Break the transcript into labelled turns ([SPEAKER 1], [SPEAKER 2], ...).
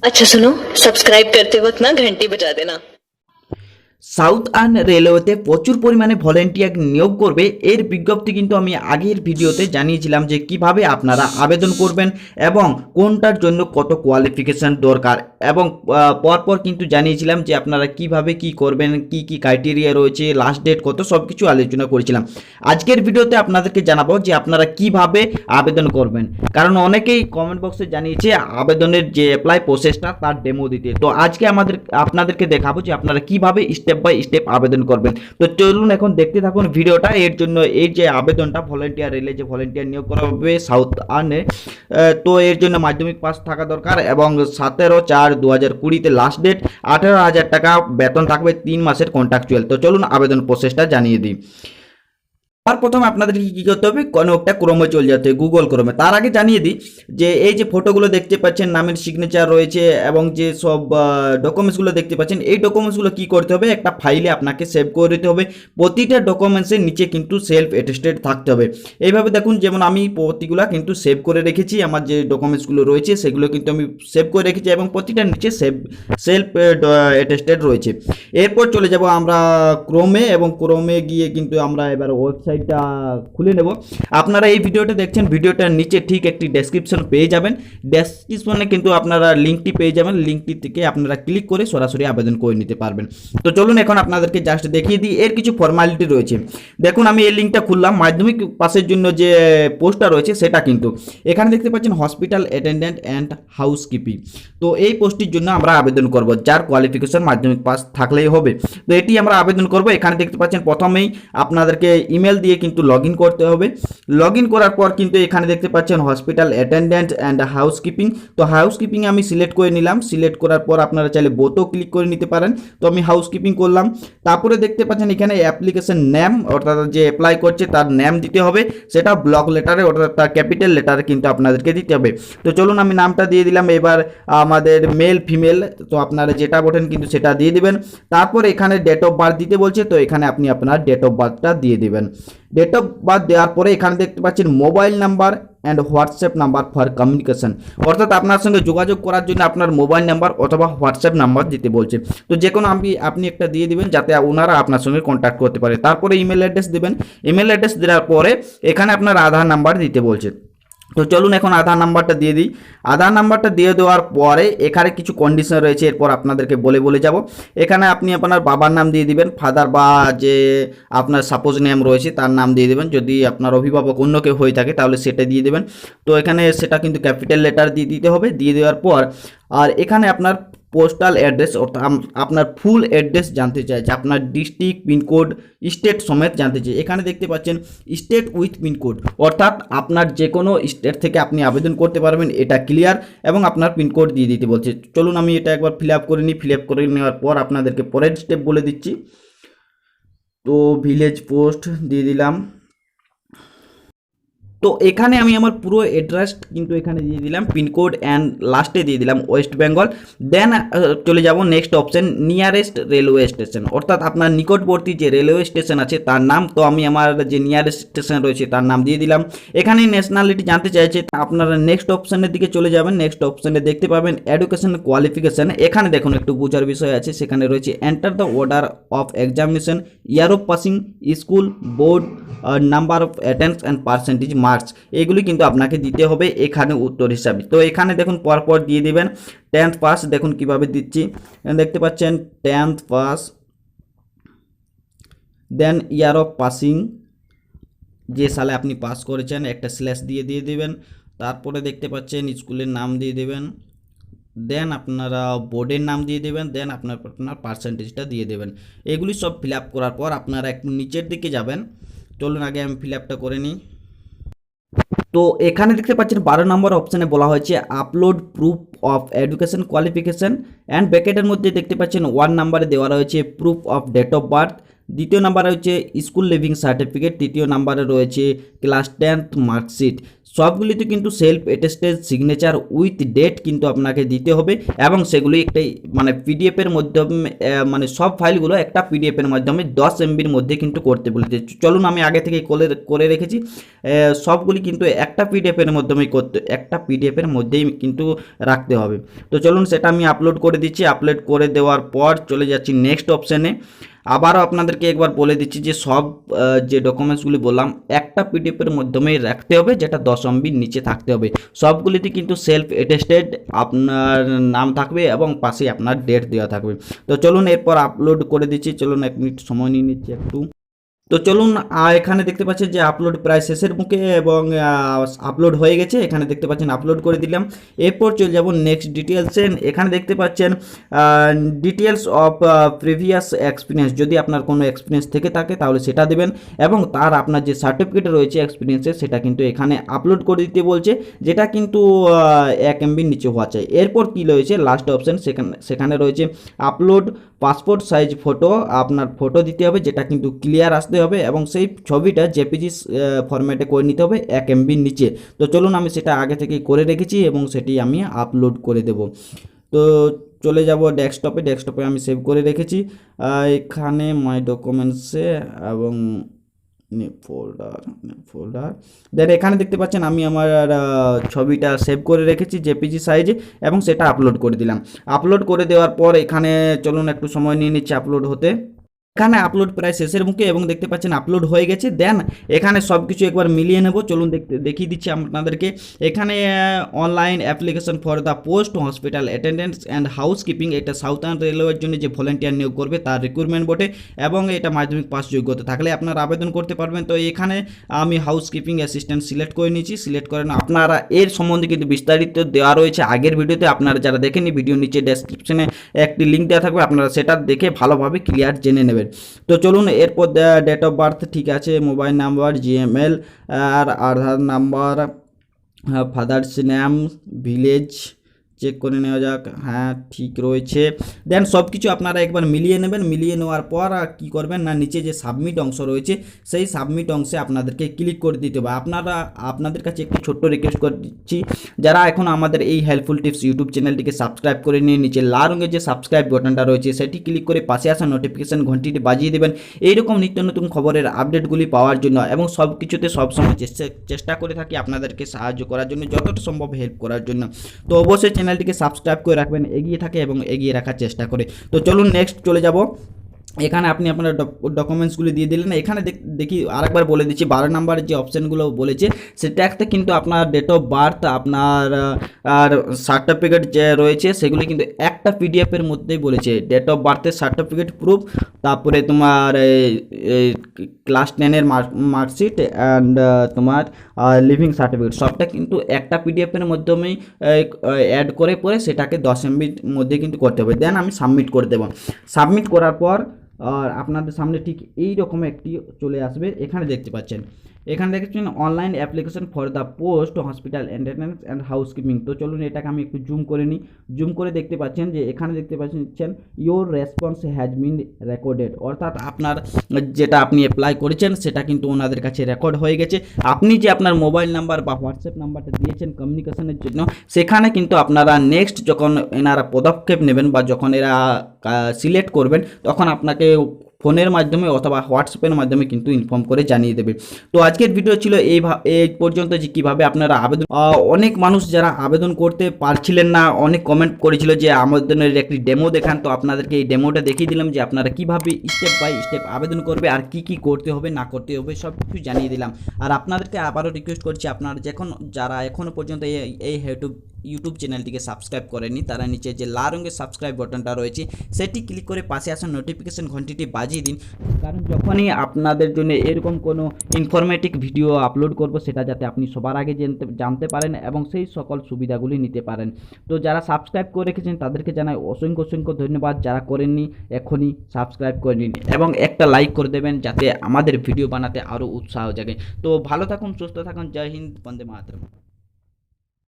[SPEAKER 1] अच्छा सुनो, सब्सक्राइब करते वक्त ना घंटी बजा देना।
[SPEAKER 2] সাউথার্ন রেলওয়েতে প্রচুর পরিমাণে ভলেন্টিয়ার নিয়োগ করবে এর বিজ্ঞপ্তি কিন্তু আমি আগের ভিডিওতে জানিয়েছিলাম যে কিভাবে আপনারা আবেদন করবেন এবং কোনটার জন্য কত কোয়ালিফিকেশন দরকার এবং পরপর কিন্তু জানিয়েছিলাম যে আপনারা কিভাবে কি করবেন, কি কি ক্রাইটেরিয়া রয়েছে, লাস্ট ডেট কত, সব কিছু আলোচনা করেছিলাম। আজকের ভিডিওতে আপনাদেরকে জানাবো যে আপনারা কিভাবে আবেদন করবেন, কারণ অনেকেই কমেন্ট বক্সে জানিয়েছে আবেদনের যে অ্যাপ্লাই প্রসেসটা তার ডেমো দিতে। তো আজকে আপনাদেরকে দেখাবো যে আপনারা কিভাবে স্টেপ বাই স্টেপ আবেদন করবেন। তো চলুন এখন দেখতে থাকুন ভিডিওটা। এর জন্য এই যে আবেদনটা ভলেন্টিয়ার রেলে যে ভলেন্টিয়ার নিয়োগ করা হবে সাউথার্নে, তো এর জন্য মাধ্যমিক পাস থাকা দরকার এবং 17/4/2020 লাস্ট ডেট, 18,000 টাকা বেতন থাকবে, 3 মাসের কন্ট্রাকচুয়াল। তো চলুন আবেদন প্রসেসটা জানিয়ে দিই। আর প্রথমে আপনাদেরকে কী করতে হবে, কোনো একটা ক্রোমে চলে যেতে হবে, গুগল ক্রোমে। তার আগে জানিয়ে দিই যে এই যে ফটোগুলো দেখতে পাচ্ছেন, নামের সিগনেচার রয়েছে এবং যে সব ডকুমেন্টসগুলো দেখতে পাচ্ছেন, এই ডকুমেন্টসগুলো কী করতে হবে, একটা ফাইলে আপনাকে সেভ করে দিতে হবে। প্রতিটা ডকুমেন্টসের নিচে কিন্তু সেলফ অ্যাটেস্টেড থাকতে হবে। এইভাবে দেখুন, যেমন আমি প্রতিগুলো কিন্তু সেভ করে রেখেছি, আমার যে ডকুমেন্টসগুলো রয়েছে সেগুলো কিন্তু আমি সেভ করে রেখেছি এবং প্রতিটার নিচে সেলফ অ্যাটেস্টেড রয়েছে। এরপর চলে যাব আমরা ক্রোমে এবং ক্রোমে গিয়ে কিন্তু আমরা এবার ওয়েবসাইটটা খুলে নেব। আপনারা এই ভিডিওটা দেখছেন, ভিডিওটার নিচে ঠিক একটি ডেসক্রিপশন পেয়ে যাবেন। ডেসক্রিপশনে কিন্তু আপনারা লিঙ্কটি পেয়ে যাবেন, লিঙ্কটি থেকে আপনারা ক্লিক করে সরাসরি আবেদন করে নিতে পারবেন। তো চলুন এখন আপনাদেরকে জাস্ট দেখিয়ে দিই, এর কিছু ফর্মালিটি রয়েছে। দেখুন আমি এই লিঙ্কটা খুললাম, মাধ্যমিক পাসের জন্য যে পোস্টটা রয়েছে সেটা কিন্তু এখানে দেখতে পাচ্ছেন হসপিটাল অ্যাটেন্ডেন্ট অ্যান্ড হাউসকিপিং। তো এই পোস্টটির জন্য আমরা আবেদন করব, যার কোয়ালিফিকেশন মাধ্যমিক পাস থাকলেই হবে। তো এটি আমরা আবেদন করব। এখানে দেখতে পাচ্ছেন প্রথমেই আপনাদেরকে ইমেল দিয়ে কিন্তু লগ ইন করতে হবে। লগ ইন করার পর কিন্তু এখানে দেখতে পাচ্ছেন হসপিটাল অ্যাটেন্ডেন্ট অ্যান্ড হাউসকিপিং। তো হাউসকিপিং আমি সিলেক্ট করে নিলাম। সিলেক্ট করার পর আপনারা চাইলে বোথও ক্লিক করে নিতে পারেন। তো আমি হাউসকিপিং করলাম। তারপরে দেখতে পাচ্ছেন এখানে অ্যাপ্লিকেশন নেম, অর্থাৎ যে অ্যাপ্লাই করছে তার নেম দিতে হবে, সেটা ব্লক লেটারে অর্থাৎ তার ক্যাপিটাল লেটারে কিন্তু আপনাদেরকে দিতে হবে। তো চলুন আমি নামটা দিয়ে দিলাম। এবার আমাদের মেল ফিমেল, তো আপনারা যেটা বলেন কিন্তু সেটা দিয়ে দিবেন। তারপর এখানে ডেট অফ বার্থ দিতে বলছে, তো এখানে আপনি আপনার ডেট অফ বার্থটা দিয়ে দিবেন। ডেট অফ বার্থ দেওয়ার পরে এখানে দেখতে পাচ্ছেন mobile number and WhatsApp number for communication, অর্থাৎ আপনার সঙ্গে যোগাযোগ করার জন্য আপনার মোবাইল নাম্বার অথবা হোয়াটসঅ্যাপ নাম্বার দিতে বলছে। তো যে কোনো আপনি একটা দিয়ে দিবেন যাতে ওনারা আপনার সঙ্গে কন্ট্যাক্ট করতে পারে। তারপরে ইমেল অ্যাড্রেস দেবেন। ইমেল অ্যাড্রেস দেওয়ার পরে এখানে আপনার আধার নাম্বার দিতে বলছে। তো চলুন এখন আধার নাম্বারটা দিয়ে দিই। আধার নাম্বারটা দিয়ে দেওয়ার পরে এখানে কিছু কন্ডিশন রয়েছে, এরপর আপনাদেরকে বলে যাব। এখানে আপনি আপনার বাবার নাম দিয়ে দিবেন, ফাদার বা যে আপনার সাপোজ নেম রয়েছে তার নাম দিয়ে দেবেন। যদি আপনার অভিভাবক অন্য কেউ হয়ে থাকে তাহলে সেটা দিয়ে দেবেন। তো এখানে সেটা কিন্তু ক্যাপিটাল লেটার দিয়ে দিতে হবে। দিয়ে দেওয়ার পর আর এখানে আপনার পোস্টাল অ্যাড্রেস অর্থাৎ আপনার ফুল অ্যাড্রেস জানতে চাইছে, আপনার ডিস্ট্রিক্ট পিনকোড স্টেট সমেত জানতে চাই। এখানে দেখতে পাচ্ছেন স্টেট উইথ পিনকোড, অর্থাৎ আপনার যে কোনো স্টেট থেকে আপনি আবেদন করতে পারবেন, এটা ক্লিয়ার, এবং আপনার পিনকোড দিয়ে দিতে বলছে। চলুন আমি এটা একবার ফিল আপ করে নিই। ফিল আপ করে নেওয়ার পর আপনাদেরকে পরের স্টেপ বলে দিচ্ছি। তো ভিলেজ পোস্ট দিয়ে দিলাম। তো এখানে আমি আমার পুরো অ্যাড্রেস কিন্তু এখানে দিয়ে দিলাম, পিনকোড অ্যান্ড লাস্টে দিয়ে দিলাম ওয়েস্ট বেঙ্গল। দেন চলে যাব next option, nearest railway station, অর্থাৎ আপনার নিকটবর্তী যে রেলওয়ে স্টেশন আছে তার নাম। তো আমি আমার যে নিয়ারেস্ট স্টেশন রয়েছে তার নাম দিয়ে দিলাম। এখানে ন্যাশনালিটি জানতে চাইছে, আপনারা নেক্সট অপশনের দিকে চলে যাবেন। নেক্সট অপশনে দেখতে পাবেন এডুকেশন কোয়ালিফিকেশান। এখানে দেখুন একটু বোঝার বিষয় আছে, সেখানে রয়েছে enter the order of examination, year of passing, school, board, number of attends and percentage marks, এগুলি কিন্তু আপনাকে দিতে হবে এখানে উত্তর হিসাবে। তো এখানে দেখুন পরপর দিয়ে দিবেন 10th পাস। দেখুন কিভাবে দিচ্ছি, দেখতে পাচ্ছেন 10th pass, then year of passing, যে সালে আপনি পাস করেছেন একটা স্ল্যাশ দিয়ে দিবেন। তারপরে দেখতে পাচ্ছেন স্কুলের নাম দিয়ে দেবেন, দেন আপনারা বোর্ডের নাম দিয়ে দেবেন, দেন আপনার পার্সেন্টেজটা দিয়ে দেবেন। এগুলি সব ফিল আপ করার পর আপনারা একটু নিচের দিকে যাবেন। চলুন আগে আমি ফিল আপটা করে নিই। তো এখানে দেখতে পাচ্ছেন 12 নম্বর অপশানে বলা হয়েছে upload proof of education qualification, and ব্র্যাকেটের মধ্যে দেখতে পাচ্ছেন 1 নম্বরে দেওয়া রয়েছে proof of date of birth, দ্বিতীয় নাম্বারে হচ্ছে স্কুল লিভিং সার্টিফিকেট, তৃতীয় নাম্বারে রয়েছে ক্লাস 10th মার্কশিট। সবগুলিতে কিন্তু self attested signature with date কিন্তু আপনাকে দিতে হবে এবং সেগুলি একটা মানে পিডিএফের মাধ্যমে মানে সব ফাইলগুলো একটা পিডিএফের মাধ্যমে 10 MBর মধ্যে কিন্তু করতে বলেছে। চলুন আমি আগে থেকে করে রেখেছি, সবগুলি কিন্তু একটা পিডিএফের মাধ্যমেই একটা পিডিএফের মধ্যেই কিন্তু রাখতে হবে। তো চলুন সেটা আমি আপলোড করে দিচ্ছি। আপলোড করে দেওয়ার পর চলে যাচ্ছি নেক্সট অপশানে। আবারও আপনাদেরকে একবার বলে দিচ্ছি যে সব যে ডকুমেন্টসগুলি বললাম একটা পিডিএফের মাধ্যমেই রাখতে হবে, যেটা 10 MBর নিচে থাকতে হবে। সবগুলিতে কিন্তু সেলফ অ্যাটেস্টেড আপনার নাম থাকবে এবং পাশে আপনার ডেট দেওয়া থাকবে। তো চলুন এরপর আপলোড করে দিচ্ছি। চলুন 1 মিনিট সময় নিয়ে নিচ্ছি একটু। তো চলুন এখানে দেখতে পাচ্ছেন যে আপলোড প্রায় শেষের মুখে এবং আপলোড হয়ে গেছে। এখানে দেখতে পাচ্ছেন আপলোড করে দিলাম। এরপর চলে যাব নেক্সট ডিটেলসে। এখানে দেখতে পাচ্ছেন ডিটেলস অফ প্রিভিয়াস এক্সপিরিয়েন্স। যদি আপনার কোনো এক্সপিরিয়েন্স থেকে থাকে তাহলে সেটা দেবেন এবং তার আপনার যে সার্টিফিকেট রয়েছে এক্সপিরিয়েন্সের সেটা কিন্তু এখানে আপলোড করে দিতে বলছে, যেটা কিন্তু 1 MBর নিচে হওয়া চাই। এরপর কি রয়েছে লাস্ট অপশন, সেখানে রয়েছে আপলোড পাসপোর্ট সাইজ ফটো। আপনার ফটো দিতে হবে, যেটা কিন্তু ক্লিয়ার আসতে হবে এবং সেই ছবিটা জেপিজি ফরম্যাটে করে নিতে হবে 1 MBর নিচে। তো চলুন আমি সেটা আগে থেকেই করে রেখেছি এবং সেটি আমি আপলোড করে দেব। তো চলে যাব ডেস্কটপে আমি সেভ করে রেখেছি এখানে মাই ডকুমেন্টসে এবং ফোল্ডার দেন এখানে দেখতে পাচ্ছেন আমি আমার ছবিটা সেভ করে রেখেছি জেপিজি সাইজে এবং সেটা আপলোড করে দিলাম। আপলোড করে দেওয়ার পর এখানে চলুন একটু সময় নিয়ে নিচ্ছে আপলোড হতে। এখানে আপলোড প্রায় শেষের মুখে এবং দেখতে পাচ্ছেন আপলোড হয়ে গেছে। দেন এখানে সব কিছু একবার মিলিয়ে নেব। চলুন দেখিয়ে দিচ্ছি আপনাদেরকে। এখানে online application for the post hospital attendance and housekeeping, এটা সাউথার্ন রেলওয়ের জন্য যে ভলেন্টিয়ার নিয়োগ করবে তার রিক্রুটমেন্ট বটে এবং এটা মাধ্যমিক পাস যোগ্যতা থাকলে আপনারা আবেদন করতে পারবেন। তো এখানে আমি হাউসকিপিং অ্যাসিস্ট্যান্ট সিলেক্ট করে নিয়েছি। সিলেক্ট করেন আপনারা এর সম্বন্ধে কিন্তু বিস্তারিত দেওয়া রয়েছে আগের ভিডিওতে, আপনারা যারা দেখেনি ভিডিও নিচে ডেসক্রিপশনে একটি লিঙ্ক দেওয়া থাকবে, আপনারা সেটা দেখে ভালোভাবে ক্লিয়ার জেনে নেবেন। তো চলুন এরপর ডেট অফ বার্থ ঠিক আছে, মোবাইল নাম্বার, জিএমএল আর Aadhaar number, father's name, village check করে নেওয়া যাক, হ্যাঁ ঠিক রয়েছে। দেন সব কিছু আপনারা একবার মিলিয়ে নেবেন। মিলিয়ে নেওয়ার পর কী করবেন না, নিচে যে সাবমিট অংশ রয়েছে সেই সাবমিট অংশে আপনাদেরকে ক্লিক করে দিতে হবে। আপনাদের কাছে একটি ছোট্ট রিকোয়েস্ট করছি, যারা এখন আমাদের এই হেল্পফুল টিপস ইউটিউব চ্যানেলটিকে সাবস্ক্রাইব করে নিয়ে নিচে লাল রঙের যে সাবস্ক্রাইব বাটনটা রয়েছে সেটি ক্লিক করে পাশে আসা নোটিফিকেশন ঘন্টিটি বাজিয়ে দেবেন এইরকম নিত্য নতুন খবরের আপডেটগুলি পাওয়ার জন্য। এবং সব কিছুতে সবসময় চেষ্টা করে থাকি আপনাদেরকে সাহায্য করার জন্য, যতটা সম্ভব হেল্প করার জন্য। তো অবশ্যই চ্যানেলটিকে সাবস্ক্রাইব করে রাখবেন, এগিয়ে থাকে এবং এগিয়ে রাখার চেষ্টা করে। তো চলুন নেক্সট চলে যাব। এখানে আপনি আপনার ডকুমেন্টসগুলি দিয়ে দিলেন। এখানে দেখি আরেকবার বলে দিচ্ছি 12 নম্বরের যে অপশানগুলো বলেছে সেটাতে কিন্তু আপনার ডেট অফ বার্থ, আপনার আর সার্টিফিকেট যে রয়েছে সেগুলি কিন্তু একটা পিডিএফের মধ্যেই বলেছে। ডেট অফ বার্থের সার্টিফিকেট প্রুফ, তারপরে তোমার ক্লাস 10-এর মার্কশিট অ্যান্ড তোমার লিভিং সার্টিফিকেট, সবটা কিন্তু একটা পিডিএফের মাধ্যমেই অ্যাড করে পরে সেটাকে 10 MBর মধ্যে কিন্তু করতে হবে। দেন আমি সাবমিট করে দেবো। সাবমিট করার পর আর আপনাদের সামনে ঠিক এই রকম একটি চলে আসবে। এখানে দেখতে পাচ্ছেন online application for the post hospital attendance and housekeeping. তো চলুন এটাকে আমি একটু জুম করে নিই। জুম করে দেখতে পাচ্ছেন যে এখানে দেখতে পাচ্ছেন your response has been recorded, অর্থাৎ আপনার যেটা আপনি অ্যাপ্লাই করেছেন সেটা কিন্তু ওনাদের কাছে রেকর্ড হয়ে গেছে। আপনি যে আপনার মোবাইল নাম্বার বা হোয়াটসঅ্যাপ নাম্বারটা দিয়েছেন কমিউনিকেশনের জন্য, সেখানে কিন্তু আপনারা নেক্সট যখন এনারা পদক্ষেপ নেবেন বা যখন এরা সিলেক্ট করবেন তখন আপনাকে ফোনের মাধ্যমে অথবা হোয়াটসঅ্যাপের মাধ্যমে কিন্তু ইনফর্ম করে জানিয়ে দেবে। তো আজকের ভিডিও ছিল এই পর্যন্ত, যে কীভাবে আপনারা আবেদন, অনেক মানুষ যারা আবেদন করতে পারছিলেন না অনেক কমেন্ট করেছিল যে আবেদনের একটি ডেমো দেখান। তো আপনাদেরকে এই ডেমোটা দেখিয়ে দিলাম যে আপনারা কীভাবে স্টেপ বাই স্টেপ আবেদন করবে আর কি কি করতে হবে না করতে হবে সব কিছু জানিয়ে দিলাম। আর আপনাদেরকে আবারও রিকোয়েস্ট করছি, আপনারা যারা এখনও পর্যন্ত এই ইউটিউব চ্যানেলটিকে সাবস্ক্রাইব করেনি তারা নিচে যে লাল রঙের সাবস্ক্রাইব বাটনটা রয়েছে সেটি ক্লিক করে পাশে আসা নোটিফিকেশন ঘন্টিটি বাজিয়ে দিন, কারণ যখনই আপনাদের জন্য এরকম কোনো ইনফরমেটিভ ভিডিও আপলোড করব সেটা যাতে আপনি সবার আগে জানতে পারেন এবং সেই সকল সুবিধাগুলি নিতে পারেন। তো যারা সাবস্ক্রাইব করে রেখেছেন তাদেরকে জানাই অসংখ্য ধন্যবাদ। যারা করেননি এখনই সাবস্ক্রাইব করে নিন এবং একটা লাইক করে দেবেন যাতে আমাদের ভিডিও বানাতে আরও উৎসাহ জাগে। তো ভালো থাকুন, সুস্থ থাকুন, জয় হিন্দ, বন্দে মাতরম।